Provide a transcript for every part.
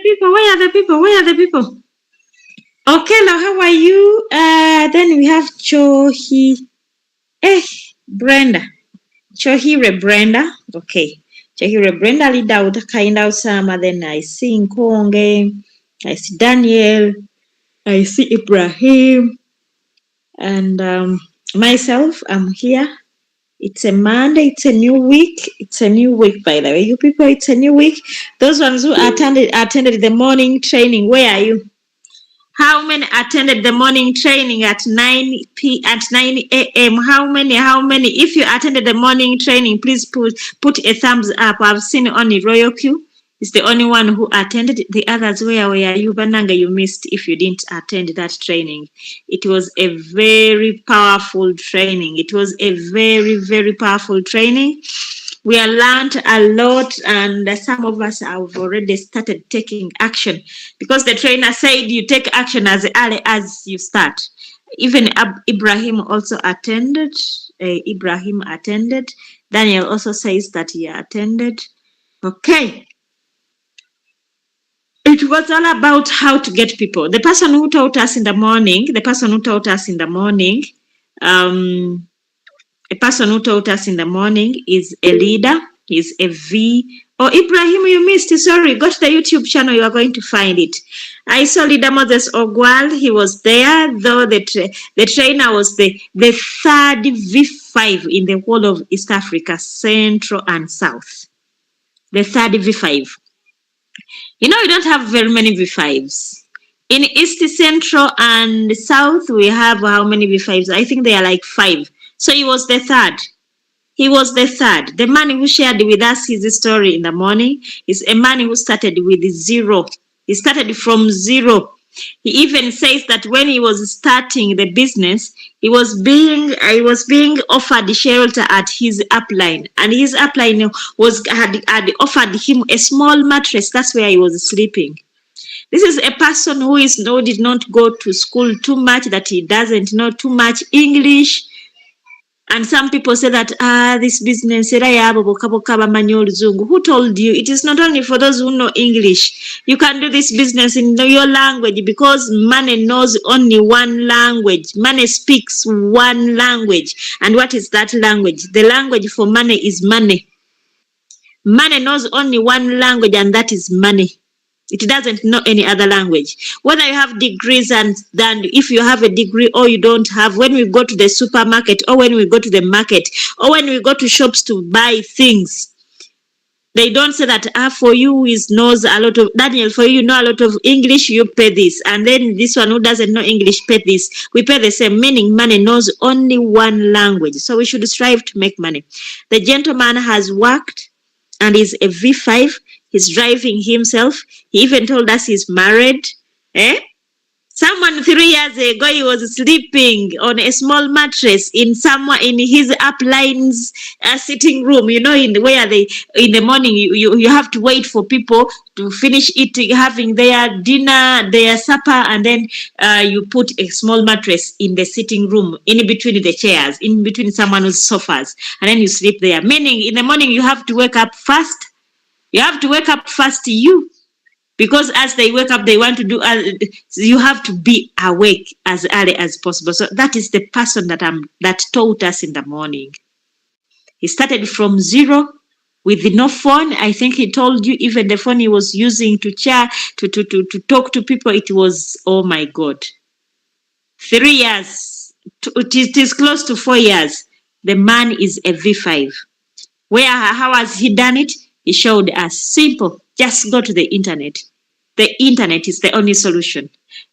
people? Where are the people? Where are the people? Okay, now how are you? Then we have Chohi. Brenda. Chohire Brenda. Okay. Chohire Brenda, leader with kind of summer. Then I see Nkonge. I see Daniel. I see Ibrahim. And myself, I'm here. It's a Monday. It's a new week. It's a new week, by the way. You people, it's a new week. Those ones who attended the morning training, where are you? How many attended the morning training at 9 a.m.? How many? If you attended the morning training, please put a thumbs up. I've seen only Royal Q. It's the only one who attended. The others, where are you? Bananga, you missed if you didn't attend that training. It was a very powerful training. It was a very, very powerful training. We have learned a lot, and some of us have already started taking action because the trainer said you take action as early as you start. Even Ibrahim also attended. Daniel also says that he attended. Okay. It was all about how to get people. The person who taught us in the morning, a person who taught us in the morning is a leader. He's a V. Oh, Ibrahim, you missed it. Sorry, go to the YouTube channel. You are going to find it. I saw leader Moses Ogwal. He was there, though the trainer was the third V5 in the whole of East Africa, Central and South. The third V5. You know, we don't have very many V5s. In East, Central, and South, we have how many V5s? I think they are like 5. So he was the third. He was the third. The man who shared with us his story in the morning is a man who started with 0. He started from 0. He even says that when he was starting the business, he was being offered shelter at his upline, and his upline had offered him a small mattress. That's where he was sleeping. This is a person who did not go to school too much, that he doesn't know too much English. And some people say that, this business, who told you? It is not only for those who know English. You can do this business in your language, because money knows only one language. Money speaks one language. And what is that language? The language for money is money. Money knows only one language, and that is money. It doesn't know any other language. Whether you have degrees and then if you have a degree or you don't have, when we go to the supermarket or when we go to the market or when we go to shops to buy things, they don't say that, for you who knows a lot of, Daniel, for you know a lot of English, you pay this. And then this one who doesn't know English, pay this. We pay the same, meaning money knows only one language. So we should strive to make money. The gentleman has worked and is a V5. He's driving himself. He even told us he's married. Someone 3 years ago, he was sleeping on a small mattress in his upline's sitting room. You know, in the morning, you have to wait for people to finish eating, having their dinner, their supper, and then you put a small mattress in the sitting room, in between the chairs, in between someone's sofas, and then you sleep there. Meaning, in the morning, you have to wake up fast. You have to wake up fast, because as they wake up, they want to do, you have to be awake as early as possible. So that is the person that taught us in the morning. He started from 0 with no phone. I think he told you even the phone he was using to chat, to talk to people, it was, oh my God, 3 years. It is close to 4 years. The man is a V5. How has he done it? He showed us simple. Just go to the internet. The internet is the only solution.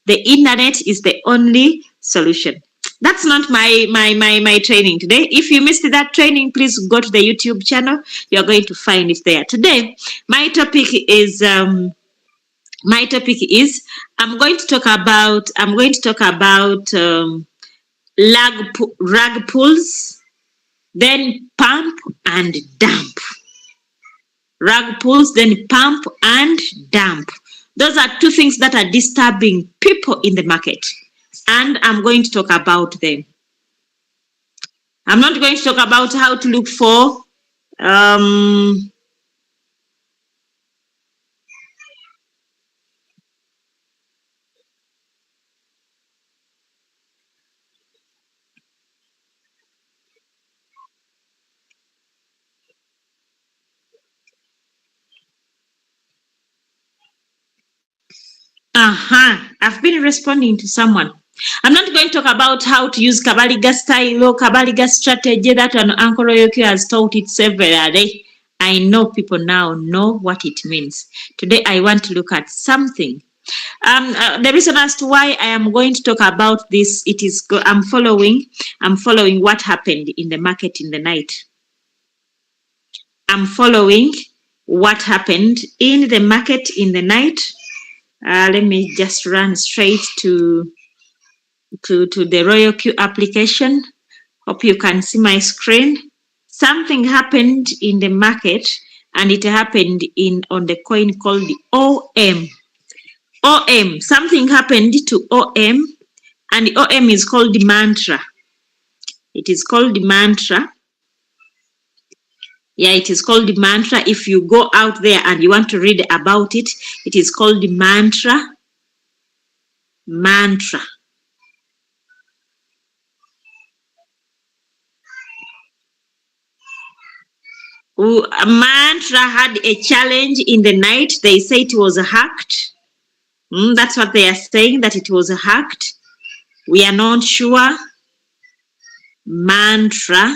The internet is the only solution. That's not my training today. If you missed that training, please go to the YouTube channel. You're going to find it there. Today, my topic is I'm going to talk about rug pulls, then pump and dump. Rug pulls, then pump and dump. Those are two things that are disturbing people in the market. And I'm going to talk about them. I'm not going to talk about how to look for I've been responding to someone. I'm not going to talk about how to use Kabaliga style or Kabaliga strategy. That one Uncle Royoki has taught it severally. I know people now know what it means. Today I want to look at something. The reason as to why I am going to talk about this, I'm following what happened in the market in the night. I'm following what happened in the market in the night. Let me just run straight to the Royal Q application. Hope you can see my screen. Something happened in the market, and it happened on the coin called the OM. OM. Something happened to OM, and the OM is called the mantra. It is called the mantra. Yeah, it is called the mantra. If you go out there and you want to read about it, it is called the mantra. Mantra. Mantra had a challenge in the night. They say it was hacked. That's what they are saying, that it was hacked. We are not sure. Mantra.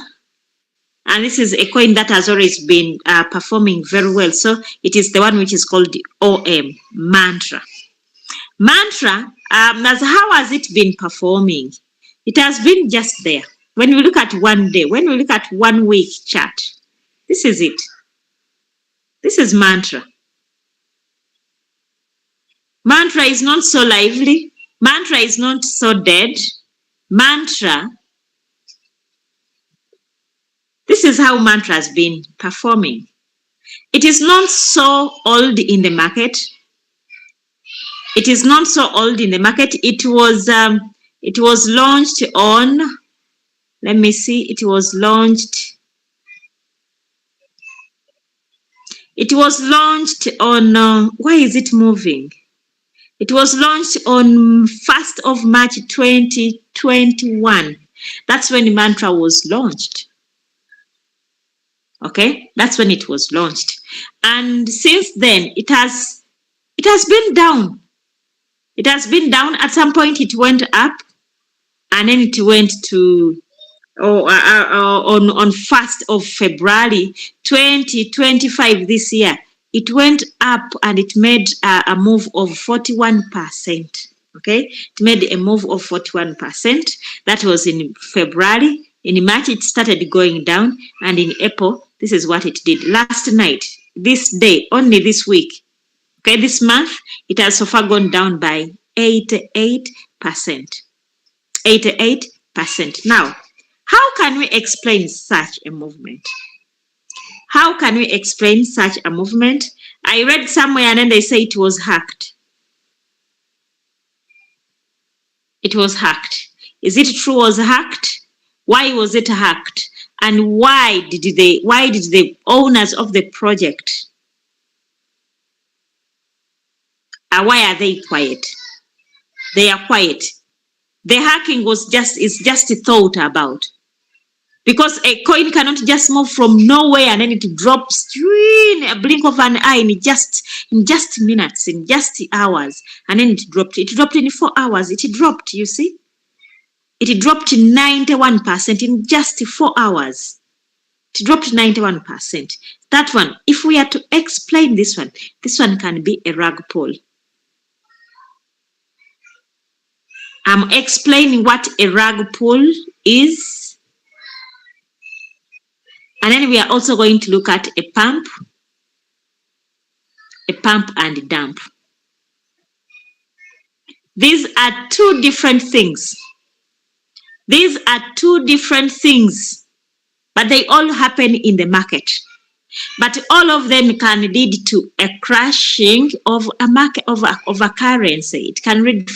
And this is a coin that has always been performing very well. So it is the one which is called the OM, mantra. Mantra, how has it been performing? It has been just there. When we look at 1 day, when we look at 1 week chart, this is it. This is mantra. Mantra is not so lively. Mantra is not so dead. Mantra, this is how mantra has been performing. It is not so old in the market. It is not so old in the market. It was launched on, let me see, it was launched on, why is it moving? It was launched on 1st of March 2021. That's when the mantra was launched. Okay, that's when it was launched. And since then, it has been down. It has been down. At some point, it went up, and then it went to on 1st of February 2025 this year. It went up and it made a move of 41%. Okay, it made a move of 41%. That was in February. In March, it started going down, and in April, this is what it did. Last night, this day, only this week, okay, this month, it has so far gone down by 88%. 88%. Now, how can we explain such a movement? How can we explain such a movement? I read somewhere and then they say it was hacked. It was hacked. Is it true it was hacked? Why was it hacked? And why did the owners of the project, why are they quiet? They are quiet. The hacking is just thought about. Because a coin cannot just move from nowhere and then it drops in a blink of an eye in just minutes, in just hours, and then it dropped. It dropped in 4 hours. It dropped, you see? It dropped 91% in just 4 hours. It dropped 91%. That one, if we are to explain this one can be a rug pull. I'm explaining what a rug pull is. And then we are also going to look at a pump and dump. These are two different things. These are two different things, but they all happen in the market. But all of them can lead to a crashing of a market of a currency. It can lead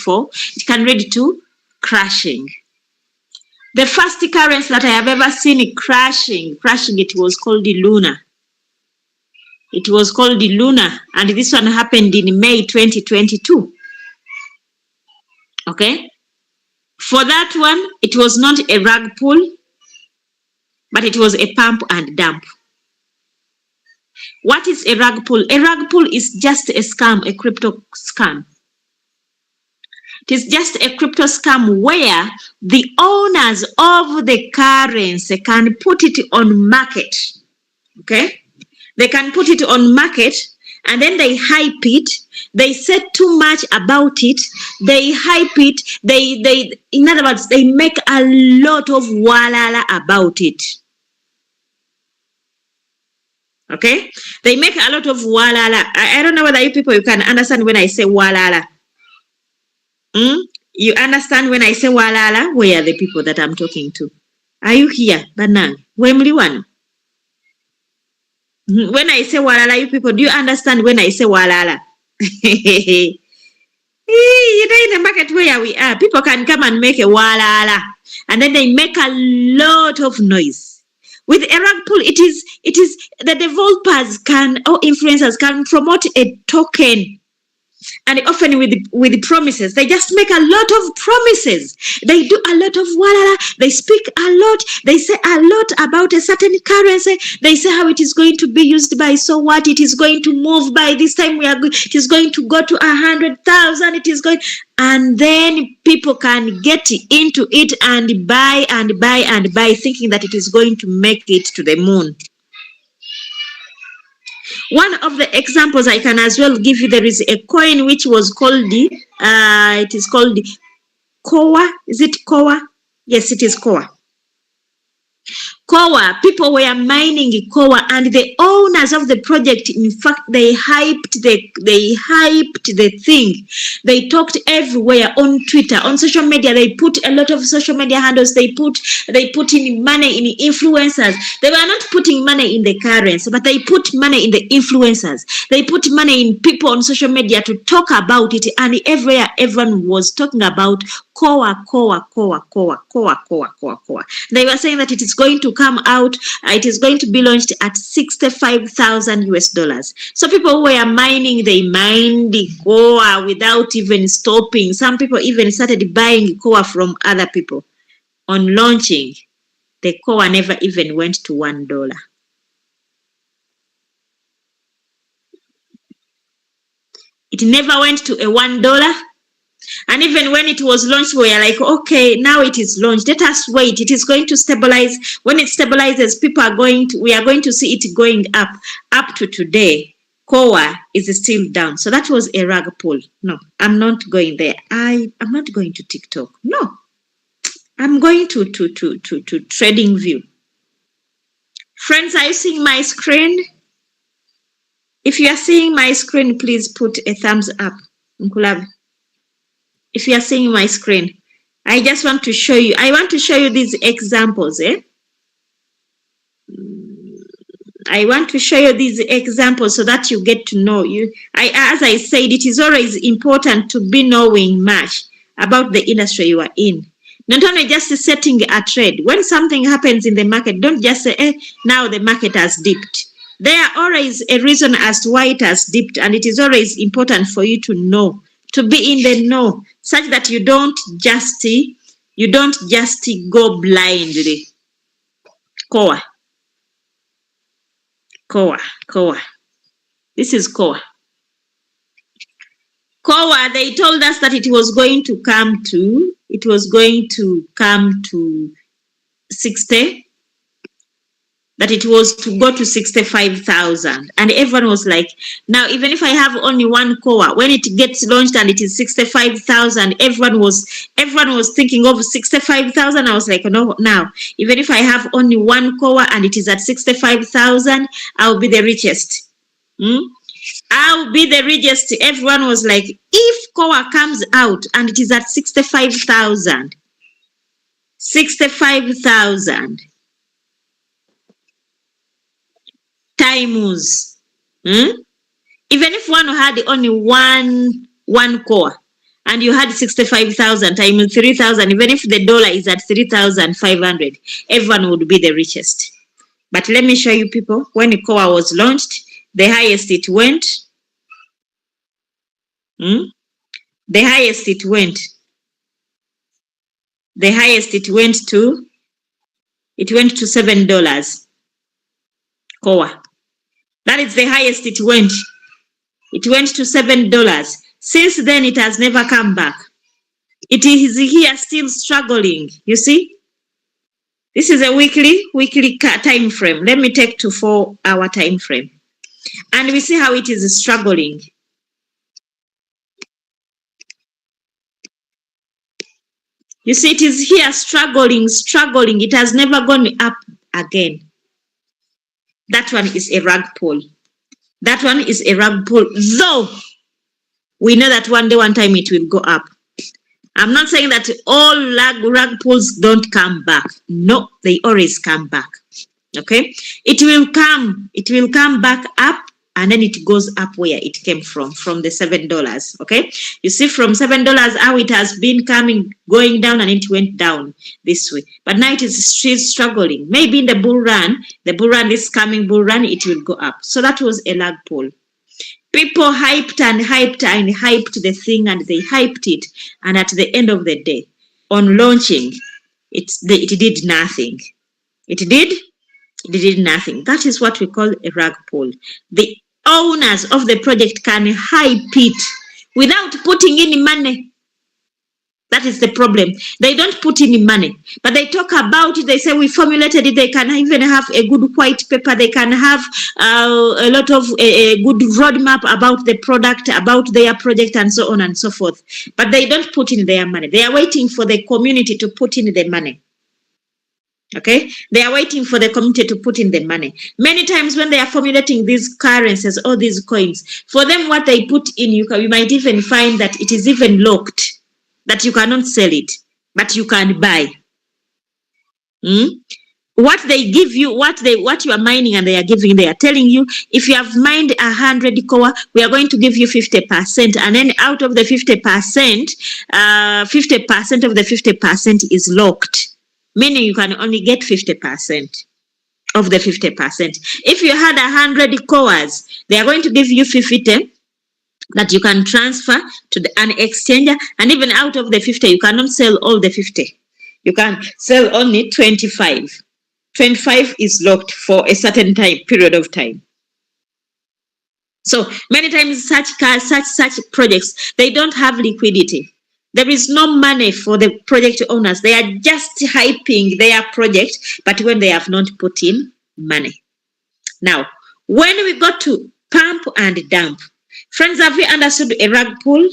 to crashing. The first currency that I have ever seen crashing, it was called the Luna. It was called the Luna, and this one happened in May 2022. Okay? For that one, it was not a rug pull, but it was a pump and dump. What is a rug pull? A rug pull is just a scam, a crypto scam. It is just a crypto scam where the owners of the currency can put it on market. Okay? They can put it on market and then they hype it. They say too much about it. They hype it. They in other words, they make a lot of walala about it. Okay? They make a lot of walala. I don't know whether you people you can understand when I say walala. You understand when I say walala? Where are the people that I'm talking to? Are you here? Banang. Wemli one. When I say walala, you people, do you understand when I say walala? You know, in the market where we are, people can come and make a walala, and then they make a lot of noise. With a rug pull, it is the developers can or influencers can promote a token. And often with promises, they just make a lot of promises. They do a lot of walala. They speak a lot. They say a lot about a certain currency. They say how it is going to be used by so what. It is going to move by this time. It is going to go to 100,000. It is going, and then people can get into it and buy and buy and buy, thinking that it is going to make it to the moon. One of the examples I can as well give you, there is a coin which was called it is called Koa. Is it Koa? Yes, it is Koa. Koa, people were mining Koa, and the owners of the project, in fact, they hyped the thing. They talked everywhere on Twitter, on social media. They put a lot of social media handles. They put in money in influencers. They were not putting money in the currency, but they put money in the influencers. They put money in people on social media to talk about it, and everywhere everyone was talking about Koa, Koa, Koa, Koa, Koa, Koa, Koa, Koa. They were saying that it is going to come out, it is going to be launched at $65,000. So people who were mining, they mined the Koa without even stopping. Some people even started buying Koa from other people. On launching, the Koa never even went to $1. It never went to a $1. And even when it was launched, we are like, okay, now it is launched. Let us wait. It is going to stabilize. When it stabilizes, we are going to see it going up. Up to today, Koa is still down. So that was a rug pull. No, I'm not going there. I'm not going to TikTok. No, I'm going to TradingView. Friends, are you seeing my screen? If you are seeing my screen, please put a thumbs up. If you are seeing my screen, I just want to show you. I want to show you these examples. I want to show you these examples so that you get to know. As I said, it is always important to be knowing much about the industry you are in. Not only just setting a trade. When something happens in the market, don't just say, now the market has dipped. There are always a reason as to why it has dipped, and it is always important for you to know, to be in the know, such that you don't just go blindly. Koa. Koa. This is Koa. Koa, they told us that it was going to come to 60, that it was to go to 65,000. And everyone was like, now, even if I have only one Koa, when it gets launched and it is 65,000, everyone was thinking of 65,000. I was like, no, now, even if I have only one Koa and it is at 65,000, I'll be the richest. I'll be the richest. Everyone was like, if Koa comes out and it is at 65,000, times, even if one had only one Koa and you had 65,000 times 3,000, even if the dollar is at 3,500, everyone would be the richest. But let me show you people, when the Koa was launched, the highest it went, to $7. Koa. That is the highest it went. It went to $7. Since then, it has never come back. It is here still struggling. You see, this is a weekly time frame. Let me take to 4 hour time frame, and we see how it is struggling. You see, it is here struggling. It has never gone up again. That one is a rug pull. That one is a rug pull. Though we know that one day, one time it will go up. I'm not saying that all rug pulls don't come back. No, they always come back. Okay? It will come back up, and then it goes up where it came from the $7. Okay? You see, from $7 how it has been going down, and it went down this way. But now it is still struggling. Maybe in the bull run, this coming bull run, it will go up. So that was a rug pull. People hyped the thing, and they hyped it, and at the end of the day, on launching, it did nothing. It did nothing. That is what we call a rug pull. The owners of the project can hype it without putting any money. That is the problem. They don't put any money, but they talk about it. They say we formulated it. They can even have a good white paper. They can have a lot of a good roadmap about the product, about their project, and so on and so forth. But they don't put in their money. They are waiting for the community to put in the money. Okay, they are waiting for the community to put in the money. Many times when they are formulating these currencies or these coins, for them, what they put in, you might even find that it is even locked, that you cannot sell it, but you can buy. What they give you, what you are mining, and they are telling you, if you have mined 100 core, we are going to give you 50%, and then out of the 50%, 50% of the 50% is locked, meaning you can only get 50% of the 50%. If you had 100 cores, they are going to give you 50 that you can transfer to an exchanger, and even out of the 50, you cannot sell all the 50. You can sell only 25. 25 is locked for a certain period of time. So many times such projects, they don't have liquidity. There is no money for the project owners. They are just hyping their project, but when they have not put in money. Now, when we go to pump and dump, friends, have you understood a rug pull?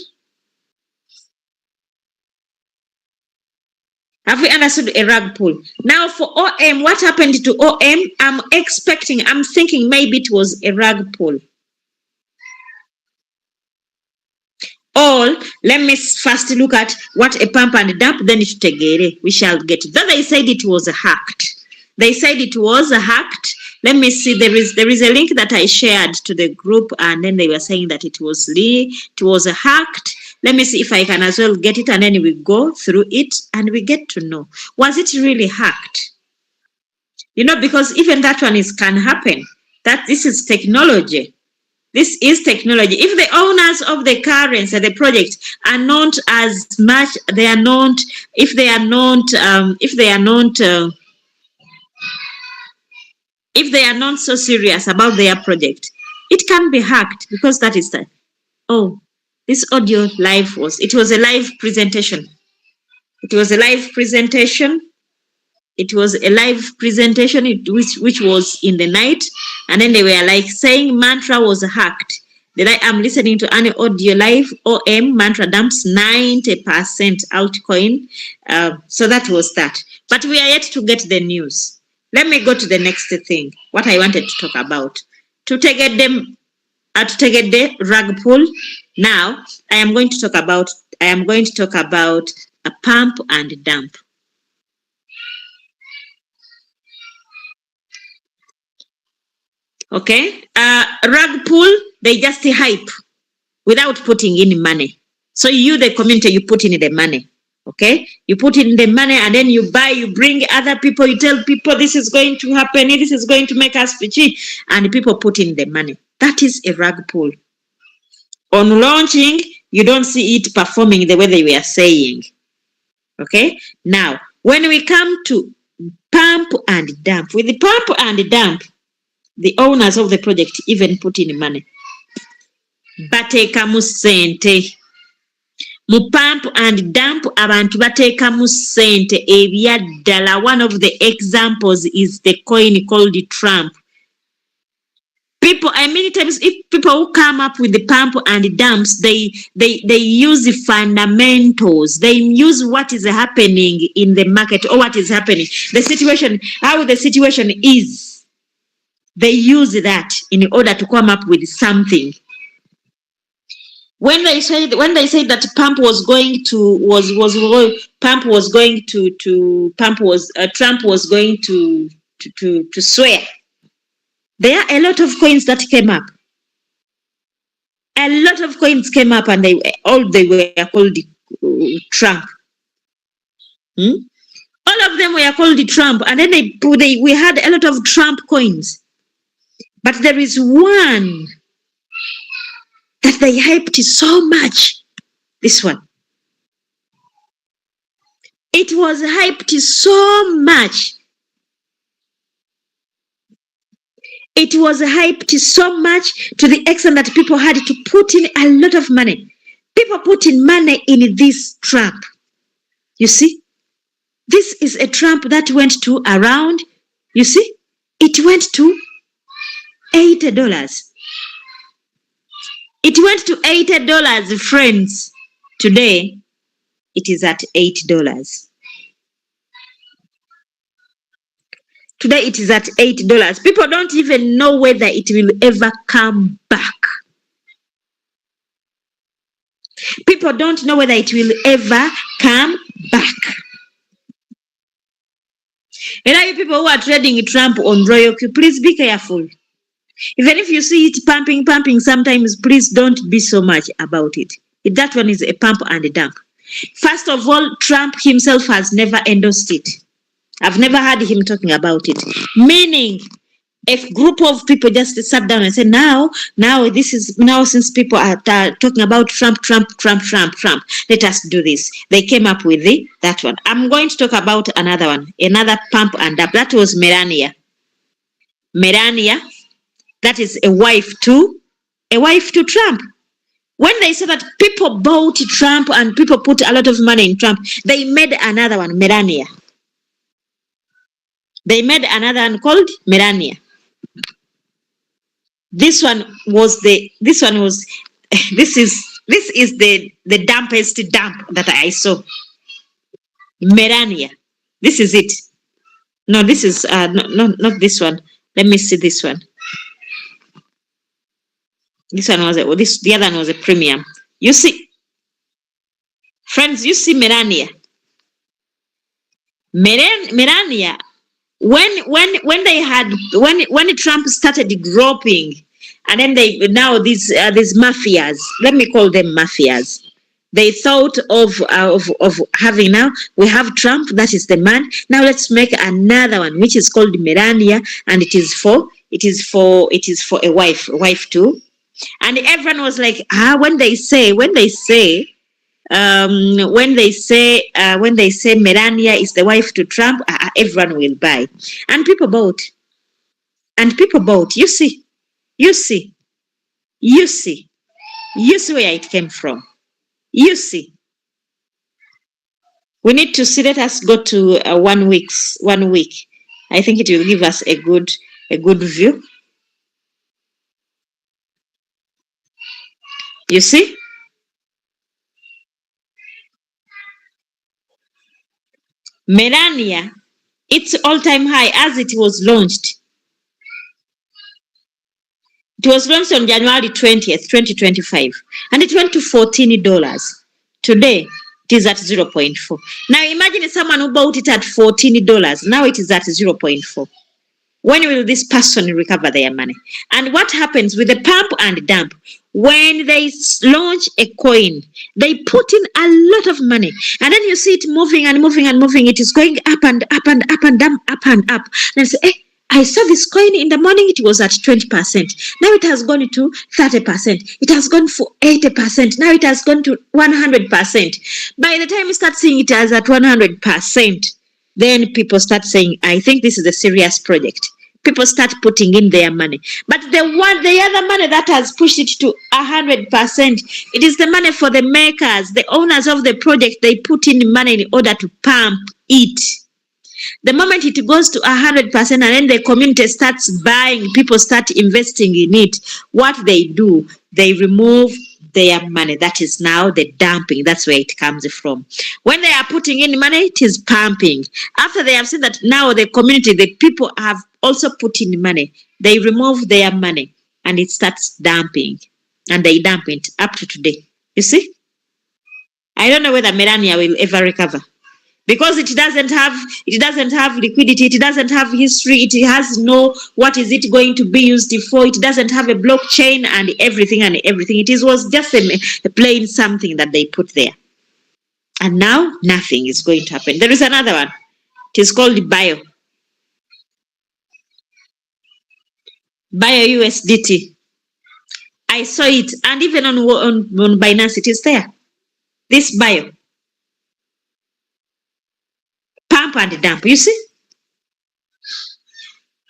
Have we understood a rug pull? Now for OM, what happened to OM? I'm thinking maybe it was a rug pull. Or let me first look at what a pump and dump, then it tegere. We shall get it. Though they said it was hacked. They said it was hacked. Let me see. There is a link that I shared to the group, and then they were saying that it was hacked. Let me see if I can as well get it, and then we go through it and we get to know, was it really hacked? You know, because even that one can happen. That this is technology. This is technology. If the owners of the currency, the project, are not as much, if they are not so serious about their project, it can be hacked, because that is the, this audio live it was a live presentation. It was a live presentation. It was a live presentation which was in the night, and then they were like saying mantra was hacked. Then I am listening to an audio live. OM mantra dumps 90% altcoin. So that was that. But we are yet to get the news. Let me go to the next thing. What I wanted to talk about. To get the rug pull. Now I am going to talk about a pump and dump. Okay, rug pull, they just hype without putting in money. So you, the community, you put in the money. Okay, you put in the money, and then you buy, you bring other people, you tell people this is going to happen, this is going to make us cheap, and people put in the money. That is a rug pull. On launching, you don't see it performing the way they were saying. Okay, now when we come to pump and dump, with the pump and dump, the owners of the project even put in money. Bateka musente. Mu pump and dump abantu bateekamu ssente ebyaddala. One of the examples is the coin called Trump. People, many times, if people who come up with the pump and dumps, they use fundamentals. They use what is happening in the market or what is happening, the situation, how the situation is. They use that in order to come up with something. When they said that Trump was going to swear, there are a lot of coins that came up. A lot of coins came up, and they were called Trump. All of them were called Trump, and then we had a lot of Trump coins. But there is one that they hyped so much. This one. It was hyped so much. It was hyped so much to the extent that people had to put in a lot of money. People put in money in this Trump. You see? This is a Trump that went to around, you see? It went to $80. It went to $80, friends. Today, it is at $8. Today, it is at $8. People don't even know whether it will ever come back. People don't know whether it will ever come back. And you people who are trading Trump on Royal Q, please be careful. Even if you see it pumping, sometimes please don't be so much about it. That one is a pump and a dump. First of all, Trump himself has never endorsed it. I've never heard him talking about it. Meaning, a group of people just sat down and said, now since people are talking about Trump, let us do this. They came up with that one. I'm going to talk about another one, another pump and dump. That was Melania. Melania, that is a wife to Trump. When they said that people bought Trump and people put a lot of money in Trump, they made another one, Melania. They made another one called Melania. This is the dampest dump that I saw. Melania. This is it. No, this is not this one. Let me see this one. This one was the other one was a premium. You see, friends, you see Melania. Melania. When Trump started dropping, and then these mafias, let me call them mafias, they thought of having, now we have Trump, that is the man. Now let's make another one which is called Melania, and it is for a wife too. And everyone was like, when they say Melania is the wife to Trump, everyone will buy. And people bought. You see where it came from. You see. We need to see. Let us go to 1 week. I think it will give us a good view. You see? Melania, its all-time high as it was launched. It was launched on January 20th, 2025, and it went to $14. Today, it is at 0.4. Now, imagine someone who bought it at $14. Now it is at 0.4. When will this person recover their money? And what happens with the pump and dump? When they launch a coin, they put in a lot of money, and then you see it moving and moving and moving. It is going up and up and up and down, up and up. And say, I saw this coin in the morning, it was at 20%. Now it has gone to 30%. It has gone for 80%. Now it has gone to 100%. By the time you start seeing it as at 100%, then people start saying, I think this is a serious project. people start putting in their money. But the other money that has pushed it to 100%, it is the money for the makers, the owners of the project. They put in money in order to pump it. The moment it goes to 100% and then the community starts buying, people start investing in it, what they do, they remove their money. That is now the dumping. That's where it comes from. When they are putting in money, it is pumping. After they have seen that now the community, the people have also put in money, they remove their money and it starts dumping. And they dump it up to today. You see? I don't know whether Melania will ever recover. Because it doesn't have liquidity, it doesn't have history, it has no what is it going to be used for, it doesn't have a blockchain and everything. It was just a plain something that they put there. And now nothing is going to happen. There is another one. It is called Bio USDT. I saw it, and even on Binance it is there. This Bio. Pump and dump, you see?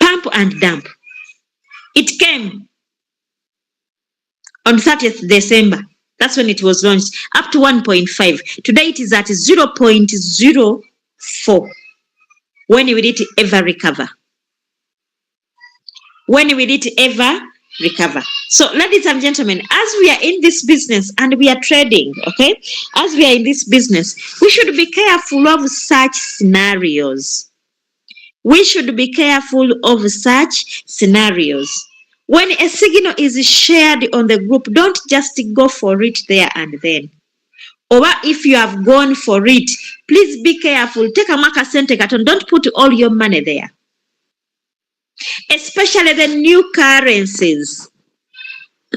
Pump and dump. It came on 30th December. That's when it was launched, up to 1.5. Today it is at 0.04. When will it ever recover? When will it ever recover? So, ladies and gentlemen, as we are in this business and we are trading, okay, as we are in this business, we should be careful of such scenarios. We should be careful of such scenarios. When a signal is shared on the group, don't just go for it there and then. Or if you have gone for it, please be careful. Take a marker center carton. Don't put all your money there. Especially the new currencies.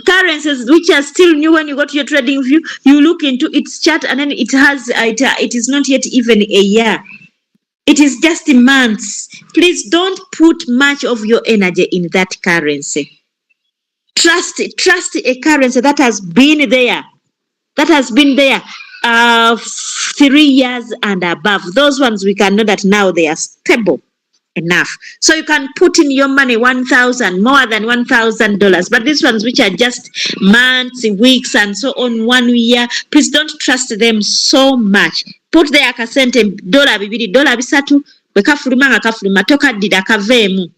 Currencies which are still new. When you go to your trading view, you look into its chart and then it is not yet even a year. It is just months. Please don't put much of your energy in that currency. Trust a currency that has been there. 3 years and above. Those ones we can know that now they are stable enough. So you can put in your money $1,000, more than $1,000. But these ones which are just months, weeks, and so on, 1 year, please don't trust them so much. Put there akasente $2, $3, bwekafuluma nga kafuluma tokaddira kaveemu.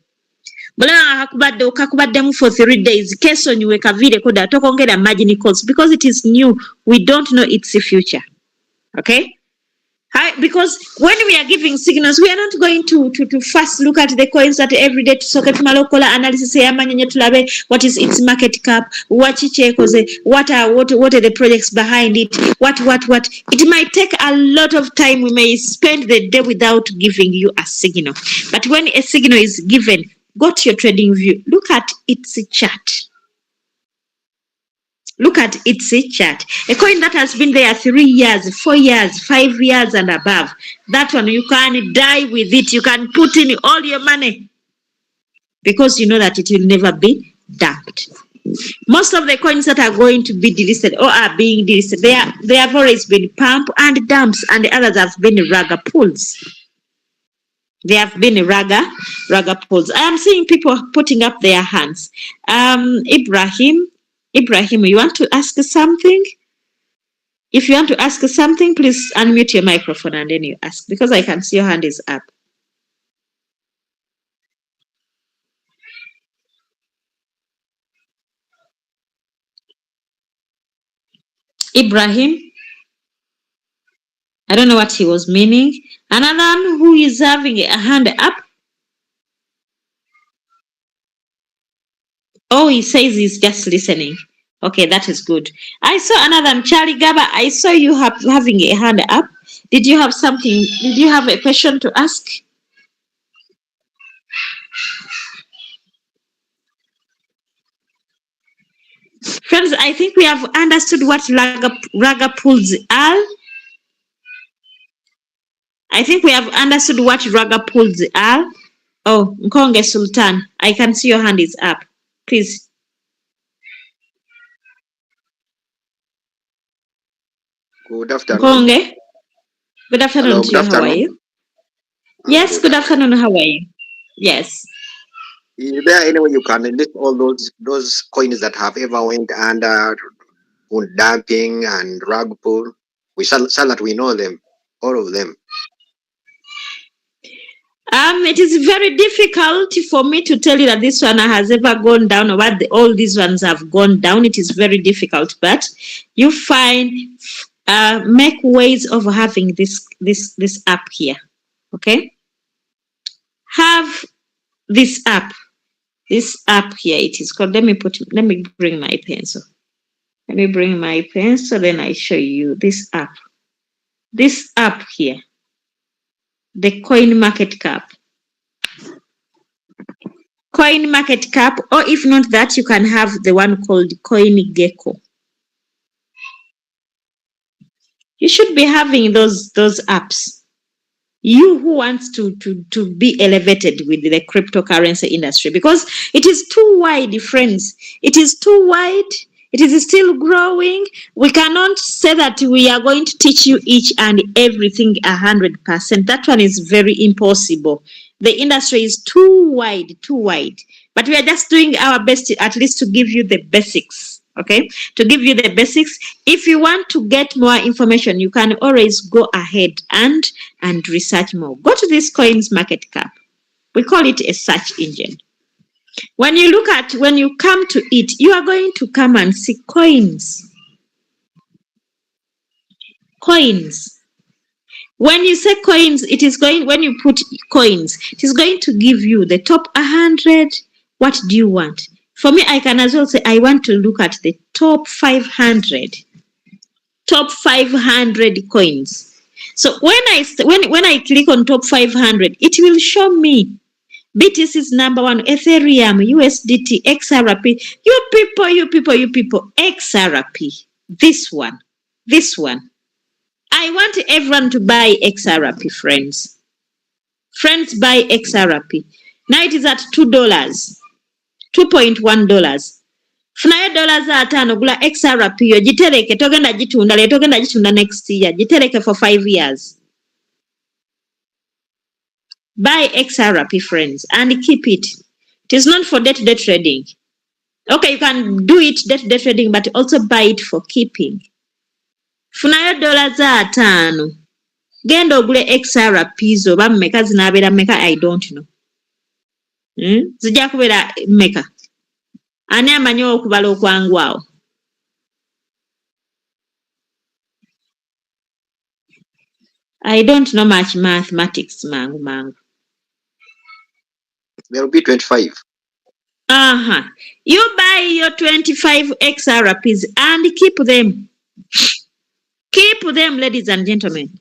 Bulanga kakubaddemu for 3 days. Kesonyiwe kaviireko ddala tokongera margin calls because it is new. We don't know its future. Okay? Because when we are giving signals, we are not going to first look at the coins that every day to socket malokola analysis what is its market cap, what are the projects behind it, what. It might take a lot of time. We may spend the day without giving you a signal. But when a signal is given, go to your trading view, look at its chart. Look at its chart. A coin that has been there 3 years, 4 years, 5 years and above. That one, you can die with it. You can put in all your money because you know that it will never be dumped. Most of the coins that are going to be delisted or are being delisted, they have always been pump and dumps, and the others have been ragga pulls. They have been ragga pulls. I am seeing people putting up their hands. Ibrahim, you want to ask something? If you want to ask something, please unmute your microphone and then you ask, because I can see your hand is up. Ibrahim, I don't know what he was meaning. Another who is having a hand up. Oh, he says he's just listening. Okay, that is good. I saw another, Charlie Gaba, I saw you having a hand up. Did you have something? Did you have a question to ask? Friends, I think we have understood what ragga pulls are. I think we have understood what ragga pulls are. Oh, Nkonge Sultan, I can see your hand is up. Please. Good afternoon. Nkonge. Good afternoon. Hello, to you. How are you? Yes, good afternoon. How are you? Yes. Is there any way you can list all those coins that have ever went under dumping and rug pull? We shall that we know them, all of them. It is very difficult for me to tell you that this one has ever gone down or what all these ones have gone down. It is very difficult, but you make ways of having this app here. Okay, have this app here. It is called. Let me bring my pencil. Then I show you this app. This app here, the coin market cap. Coin market cap, or if not that, you can have the one called Coin Gecko. You should be having those apps. You who wants to be elevated with the cryptocurrency industry, because it is too wide, friends. It is too wide. It is still growing. We cannot say that we are going to teach you each and everything 100%. That one is very impossible. The industry is too wide. But we are just doing our best at least to give you the basics, okay? To give you the basics. If you want to get more information, you can always go ahead and research more. Go to this coins market cap. We call it a search engine. When you come to it, you are going to come and see coins. Coins. When you say coins, when you put coins, it is going to give you the top 100. What do you want? For me, I can as well say I want to look at the top 500. Top 500 coins. So when I click on top 500, it will show me BTC is number 1, Ethereum, USDT, XRP. You people, XRP. This one. I want everyone to buy XRP, friends. Friends, buy XRP. Now it is at $2, $2.1. Funayo $5 gula XRP yo gitereke togenda gitunda next year. Gitereke for 5 years. Buy XRP, friends, and keep it. It is not for day-to-day trading. Okay, you can do it day-to-day trading, but also buy it for keeping. Funayo $5. Genda ogule XRP zo ba mmeka zinabeera mmeka, I don't know. Zijja kubeera mmeka. Ani amanyi okubala okwangu awo? I don't know much mathematics, mangu. There will be 25. You buy your 25 XRPs and keep them. Keep them, ladies and gentlemen.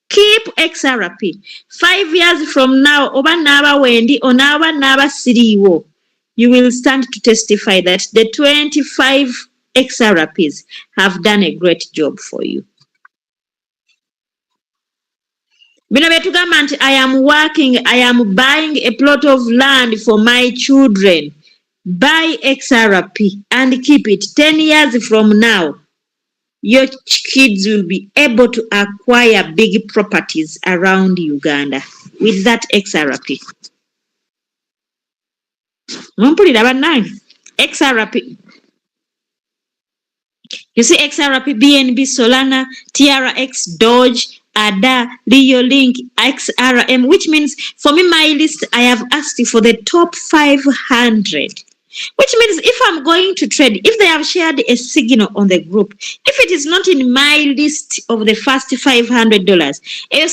Keep XRP. 5 years from now, oba naba wendi onaba naba siriwo, you will stand to testify that the 25 XRPs have done a great job for you. I am working, I am buying a plot of land for my children. Buy XRP and keep it. 10 years from now, your kids will be able to acquire big properties around Uganda with that XRP. XRP. You see XRP, BNB, Solana, TRX, Doge, ADA, Leo Link, XRM, which means for me, my list, I have asked for the top 500. Which means if I'm going to trade, if they have shared a signal on the group, if it is not in my list of the first $500, eyo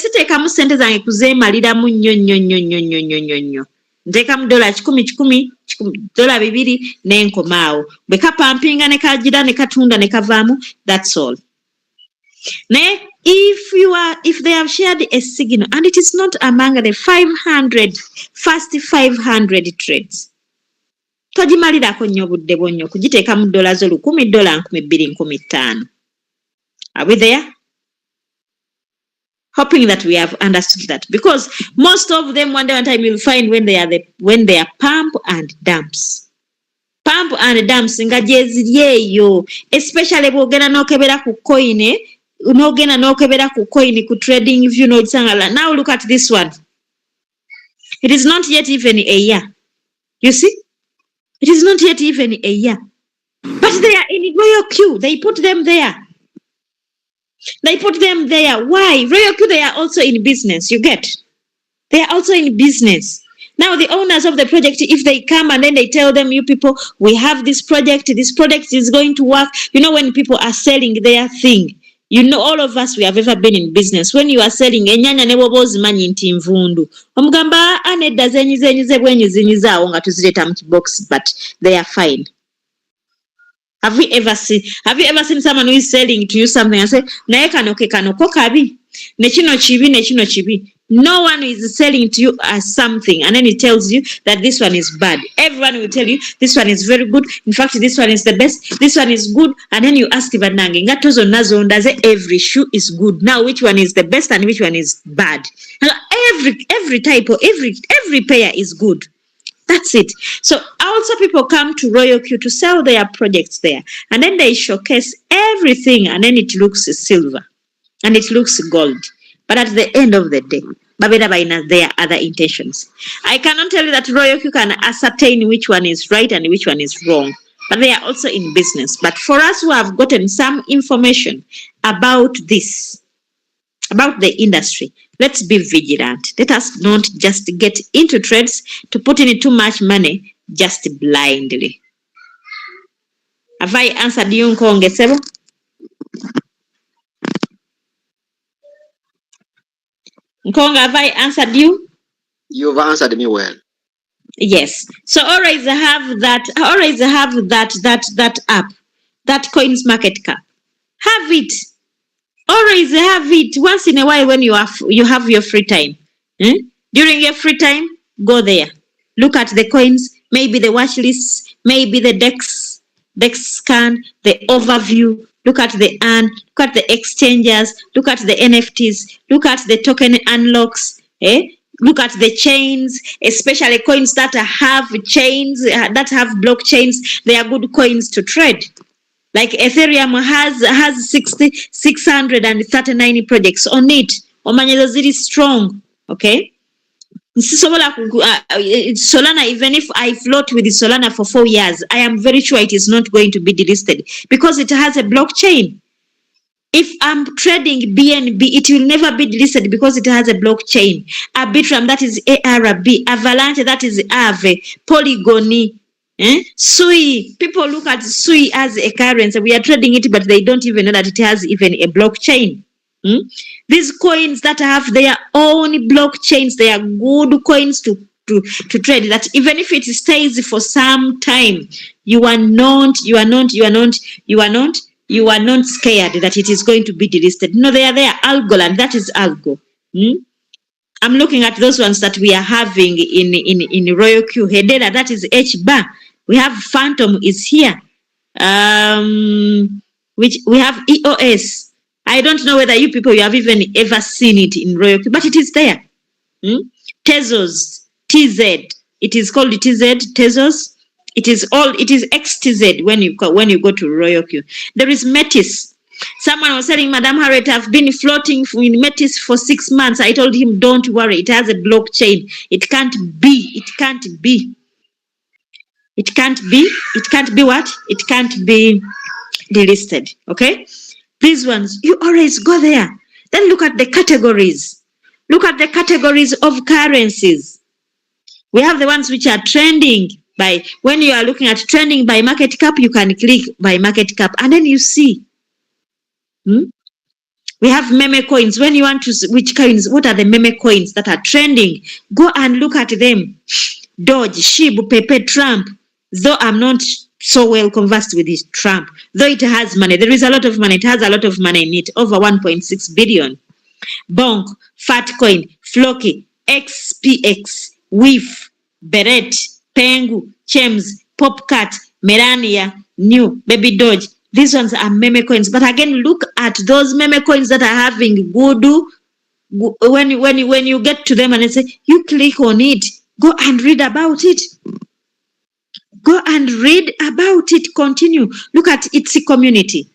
sente zange kuzeemaliramu nnyo. Ntekamu $10, $200 n'enkomaawo. Bwe kapampinga ne kagira ne katunda ne kavaamu, that's all. If they have shared a signal and it is not among the first 500 trades, togimalirako nnyo budde bwonnyo kugiteekamu $10, $10, $20, $50. Are we there? Hoping that we have understood that, because most of them one time you'll find when they are pump and dumps. Pump and dumps nga gyeziryeyo, especially bwogenda n'okebera ku coin, unogenda n'okebera ku coin ku trading, if you know it's. Now look at this one. It is not yet even a year. You see? It is not yet even a year. But they are in royal queue. They put them there. They put them there. Why? Royal queue, they are also in business. You get? They are also in business. Now, the owners of the project, if they come and then they tell them, you people, we have this project is going to work. You know, when people are selling their thing, you know, all of us, we have ever been in business. When you are selling, enyanya ne woba ozimanyi nti nvundu. Omugamba anedda zenyize bwenyuzinyizaawo nga tuzireta mu box, but they are fine. Have you ever seen someone who is selling to you something and say, naye kano ke kano ko kabi, ne kino chibi. No one is selling to you as something and then he tells you that this one is bad. Everyone will tell you this one is very good. In fact, this one is the best. This one is good. And then you ask Ivanange, ngatozo nazo ndaze every shoe is good. Now which one is the best and which one is bad? Every type of every pair is good. That's it. So also people come to Royal Q to sell their projects there. And then they showcase everything and then it looks silver and it looks gold. But at the end of the day, there are other intentions. I cannot tell you that Royal Q can ascertain which one is right and which one is wrong. But they are also in business. But for us who have gotten some information about this, about the industry, let's be vigilant. Let us not just get into trades to put in too much money just blindly. Have I answered you, Nkonge Sebo? Nkonge, have I answered you? You've answered me well. Yes. So always have that app, that coins market cap. Have it. Always have it once in a while when you have your free time. During your free time, go there. Look at the coins, maybe the watch lists, maybe the DEX scan, the overview. Look at the look at the exchanges, look at the NFTs, look at the token unlocks. Look at the chains, especially coins that have chains, that have blockchains. They are good coins to trade. Like Ethereum has 639 projects on it. Omanyezo ziri strong, okay? Solana, even if I float with Solana for 4 years, I am very sure it is not going to be delisted because it has a blockchain. If I'm trading BNB, it will never be delisted because it has a blockchain. Arbitrum, that is ARB. Avalanche, that is Aave. Polygon, Sui. People look at Sui as a currency. We are trading it, but they don't even know that it has even a blockchain. These coins that have their own blockchains, they are good coins to trade. That even if it stays for some time, you are not scared that it is going to be delisted. No, they are there. Algoland, that is Algo. I'm looking at those ones that we are having in Royal Q. Hedera, that is H-Bar. We have Phantom is here. Which we have EOS. I don't know whether you people, you have even ever seen it in Royal Q, but it is there. Tezos, TZ. It is called TZ, Tezos. It is XTZ when you go to Royal Q. There is Metis. Someone was telling Madam Harriet, I've been floating in Metis for 6 months. I told him, don't worry, it has a blockchain. It can't be what? It can't be delisted. Okay? These ones, you always go there. Then look at the categories. Look at the categories of currencies. We have the ones which are trending by, when you are looking at trending by market cap, you can click by market cap and then you see. We have meme coins. When you want to see which coins, what are the meme coins that are trending? Go and look at them. Doge, SHIB, Pepe, Trump. Though I'm not so well conversed with this Trump, though it has money, there is a lot of money. It has a lot of money in it, over 1.6 billion. Bonk, Fatcoin, Floki, XPX, WIF, Beret, Pengu, Chems, Popcat, Melania, New, Baby Doge. These ones are meme coins. But again, look at those meme coins that are having good. When you get to them and say, you click on it, go and read about it. Go and read about it. Continue. Look at its community.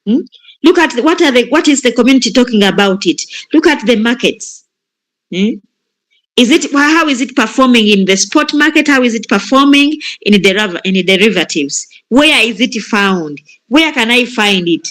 Look at what is the community talking about it. Look at the markets. How is it performing in the spot market? How is it performing in the derivatives? Where is it found? Where can I find it?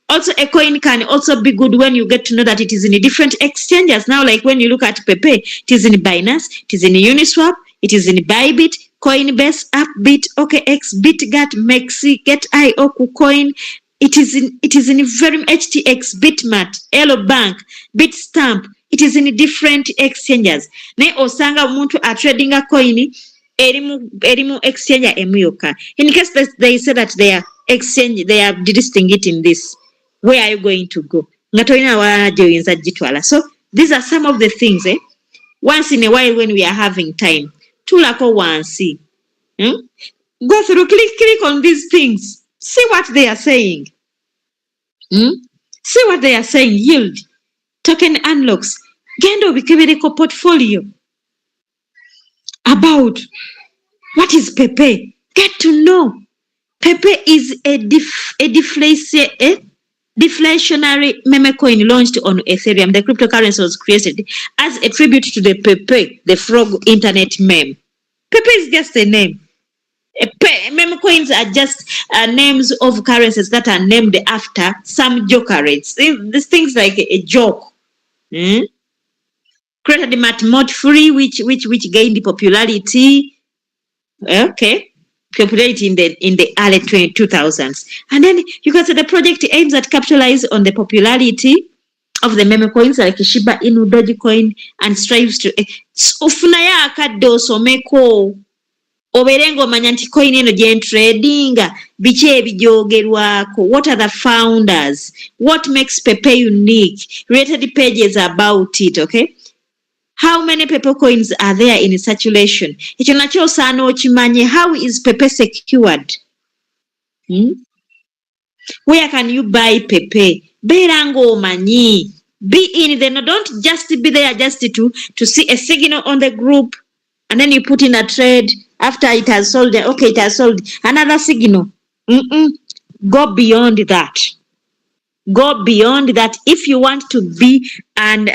Also, a coin can also be good when you get to know that it is in different exchanges. Now, like when you look at Pepe, it is in Binance, it is in Uniswap, it is in Bybit, Coinbase, Upbit, OKX, BitGat, Mexi, Get.io, KuCoin. It is in very HTX, Bitmat, Elo Bank, Bitstamp. It is in different exchanges. Naye osanga omuntu trading a coin erimu exchange emuyokka. In case they say that they are delisting it in this, where are you going to go? Nga tolina wala gyoyinza gitwala. So these are some of the things. Once in a while when we are having time, tulako wansi. Go through, click on these things. See what they are saying. See what they are saying. Yield, token unlocks. Gendo bikebereko portfolio. About what is Pepe? Get to know. Pepe is a deflationary meme coin launched on Ethereum. The cryptocurrency was created as a tribute to the Pepe, the frog internet meme. Pepe is just a name. Meme coins are just names of currencies that are named after some jokeries. These things like a joke. Created Matt Free, which gained popularity. Popularity in the early 2000s. And then you can say the project aims at capitalize on the popularity of the meme coins like Shiba Inu, Dogecoin, and strives to ufunaya akadde osomeko obeere ng'omanya nti coin eno gye ntradinga biki ebigyogerwako, what are the founders, what makes Pepe unique, related pages about it, okay? How many Pepe coins are there in circulation? Ekyo nakyo osaana okimanye. How is Pepe secured? Where can you buy Pepe? Beera ng'omanyi. Be in there. No, don't just be there just to see a signal on the group and then you put in a trade. After it has sold, okay, it has sold. Another signal. Go beyond that. Go beyond that. If you want to be an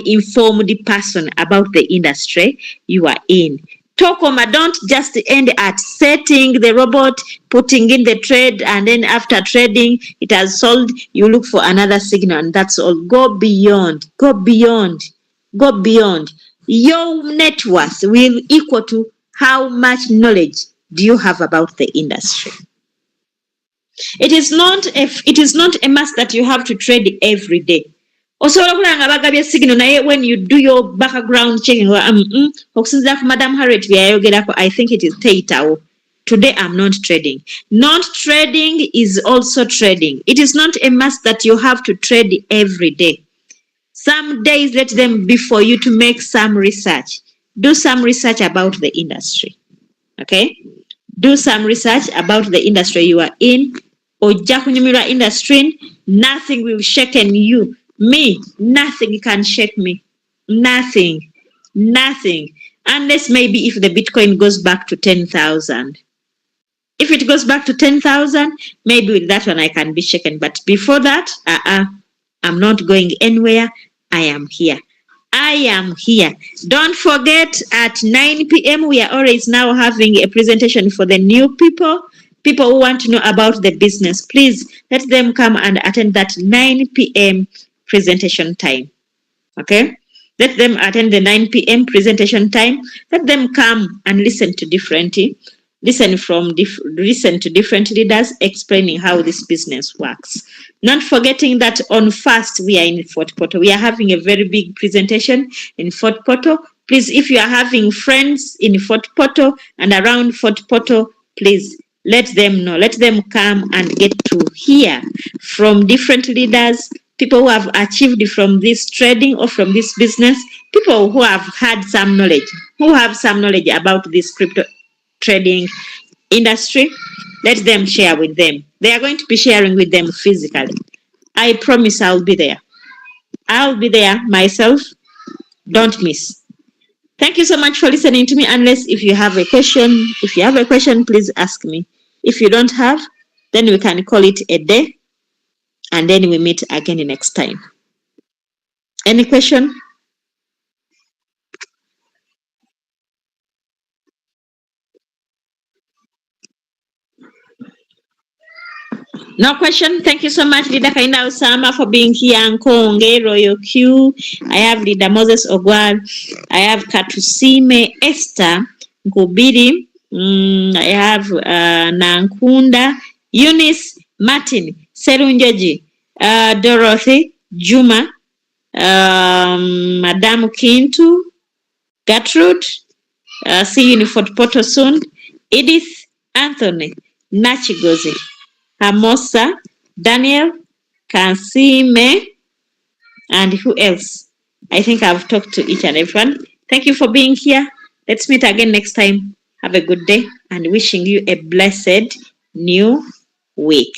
informed person about the industry you are in. Tokoma, don't just end at setting the robot, putting in the trade, and then after trading, it has sold, you look for another signal, and that's all. Go beyond. Go beyond. Go beyond. Your net worth will equal to how much knowledge do you have about the industry. It is not a must that you have to trade every day. Osobola okulanga bagabye signal naye when you do your background checking okusinziira ku Madam Harriet byayogerako, I think it is Teitawo. Today I'm not trading. Not trading is also trading. It is not a must that you have to trade every day. Some days let them be for you to make some research. Do some research about the industry. Okay? Do some research about the industry you are in. Ojja kunyumirwa industry, nothing will shaken you. Me, nothing can shake me. Nothing. Unless maybe if the Bitcoin goes back to 10,000. If it goes back to 10,000, maybe with that one I can be shaken. But before that, I'm not going anywhere. I am here. Don't forget at 9 p.m. we are always now having a presentation for the new people who want to know about the business. Please let them come and attend that 9 p.m. presentation time. Okay? Let them attend the 9 p.m. presentation time. Let them come and listen to different leaders explaining how this business works. Not forgetting that on First we are in Fort Portal. We are having a very big presentation in Fort Portal. Please, if you are having friends in Fort Portal and around Fort Portal, please let them know. Let them come and get to hear from different leaders, people who have achieved from this trading or from this business, people who have had some knowledge, about this crypto trading industry. Let them share with them. They are going to be sharing with them physically. I promise I'll be there. I'll be there myself. Don't miss. Thank you so much for listening to me. Unless if you have a question, please ask me. If you don't have, then we can call it a day and then we meet again next time. Any question? No question. Thank you so much, Leader Kainda Osama, for being here. Nkonge, Royal Q. I have Leader Moses Ogwal. I have Katusime Esther Nkubiri. I have Nankunda, Eunice Martin, Serunjoji, Dorothy Juma, Madame Kintu, Gertrude. See you in Fort Portal soon. Edith Anthony Nachigozi. Hamosa, Daniel, Kansime, and who else? I think I've talked to each and everyone. Thank you for being here. Let's meet again next time. Have a good day and wishing you a blessed new week.